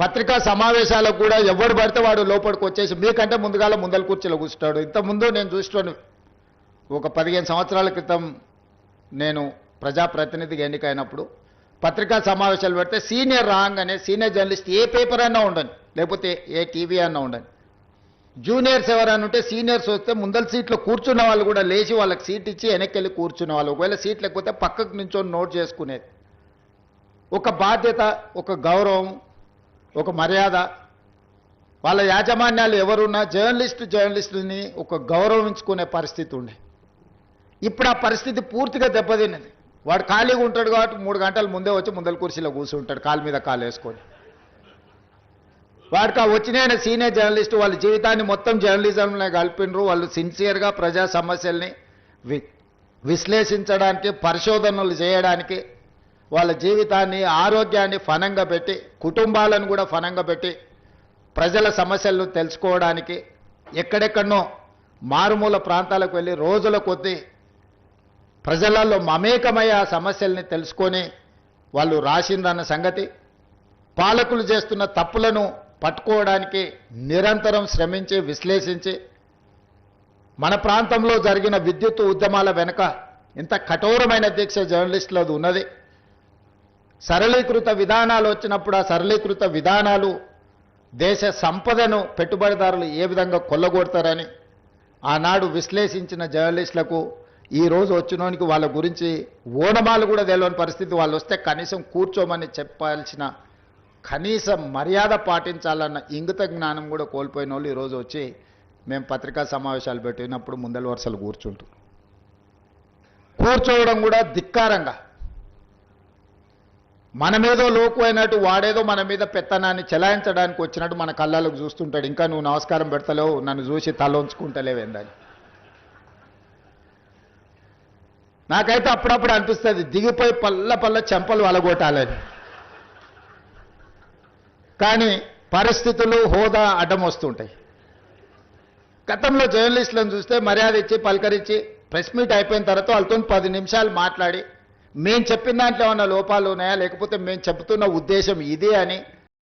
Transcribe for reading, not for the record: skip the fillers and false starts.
పత్రికా సమావేశాలకు కూడా ఎవడు పడితే వాడు లోపలికి వచ్చేసి మీకంటే ముందల కుర్చీలో కూర్చుంటాడు. ఇంతకుముందు నేను చూస్తున్నాను, ఒక 15 సంవత్సరాల క్రితం నేను ప్రజాప్రతినిధిగా ఎన్నికైనప్పుడు పత్రికా సమావేశాలు పెడితే సీనియర్ రాగానే సీనియర్ జర్నలిస్ట్ ఏ పేపర్ అయినా ఉండని, లేకపోతే ఏ టీవీ అన్నా ఉండని, జూనియర్స్ ఎవరైనా ఉంటే సీనియర్స్ వస్తే ముందల సీట్లో కూర్చున్న వాళ్ళు కూడా లేచి వాళ్ళకి సీట్ ఇచ్చి వెనక్కి వెళ్ళి కూర్చున్న వాళ్ళు, ఒకవేళ సీట్ లేకపోతే పక్కకు నించొని నోట్ చేసుకునేది. ఒక బాధ్యత, ఒక గౌరవం, ఒక మర్యాద. వాళ్ళ యాజమాన్యాలు ఎవరున్నా జర్నలిస్టుని ఒక గౌరవించుకునే పరిస్థితి ఉండే. ఇప్పుడు ఆ పరిస్థితి పూర్తిగా దెబ్బతిన్నది. వాడు ఖాళీగా ఉంటాడు కాబట్టి 3 గంటల ముందే వచ్చి ముందల కుర్చీలో కూర్చుంటాడు, కాలు మీద కాలు వేసుకొని. వాడికి ఆ వచ్చిన సీనియర్ జర్నలిస్టు వాళ్ళ జీవితాన్ని మొత్తం జర్నలిజంలో కలిపినరు. వాళ్ళు సిన్సియర్గా ప్రజా సమస్యల్ని విశ్లేషించడానికి, పరిశోధనలు చేయడానికి, వాళ్ళ జీవితాన్ని, ఆరోగ్యాన్ని ఫనంగా పెట్టి, కుటుంబాలను కూడా ఫనంగా పెట్టి ప్రజల సమస్యలను తెలుసుకోవడానికి ఎక్కడెక్కడనో మారుమూల ప్రాంతాలకు వెళ్ళి రోజుల కొద్దీ ప్రజలలో మమేకమై ఆ సమస్యల్ని తెలుసుకొని వాళ్ళు రాసిందన్న సంగతి, పాలకులు చేస్తున్న తప్పులను పట్టుకోవడానికి నిరంతరం శ్రమించి విశ్లేషించి, మన ప్రాంతంలో జరిగిన విద్యుత్ ఉద్యమాల వెనుక ఇంత కఠోరమైన దీక్ష జర్నలిస్టులది ఉన్నది. సరళీకృత విధానాలు వచ్చినప్పుడు ఆ సరళీకృత విధానాలు దేశ సంపదను పెట్టుబడిదారులు ఏ విధంగా కొల్లగొడతారని ఆనాడు విశ్లేషించిన జర్నలిస్టులకు ఈరోజు వచ్చినోనికి వాళ్ళ గురించి ఓనమాలు కూడా తెలియని పరిస్థితి. వాళ్ళు వస్తే కనీసం కూర్చోమని చెప్పాల్సిన కనీస మర్యాద పాటించాలన్న ఇంగిత జ్ఞానం కూడా కోల్పోయిన వాళ్ళు ఈరోజు వచ్చి మేము పత్రికా సమావేశాలు పెట్టినప్పుడు ముందల వరుసలు కూర్చోవడం కూడా ధిక్కారంగా, మనమేదో లోకు అయినట్టు వాడేదో మన మీద పెత్తనాన్ని చెలాయించడానికి వచ్చినట్టు మన కళ్ళకు చూస్తుంటాడు. ఇంకా నువ్వు నమస్కారం పెడతలేవు, నన్ను చూసి తల ఉంచుకుంటలేవేందని. నాకైతే అప్పుడప్పుడు అనిపిస్తుంది దిగిపోయి పల్ల చెంపలు వలగొట్టాలని. కానీ పరిస్థితులు, హోదా అడ్డం వస్తుంటాయి. గతంలో జర్నలిస్టులను చూస్తే మర్యాద ఇచ్చి పలకరించి ప్రెస్ మీట్ అయిపోయిన తర్వాత వాళ్ళతో 10 నిమిషాలు మాట్లాడి మేము చెప్పిన దాంట్లో ఏమన్నా లోపాలు ఉన్నాయా, లేకపోతే మేము చెబుతున్న ఉద్దేశం ఇదే అని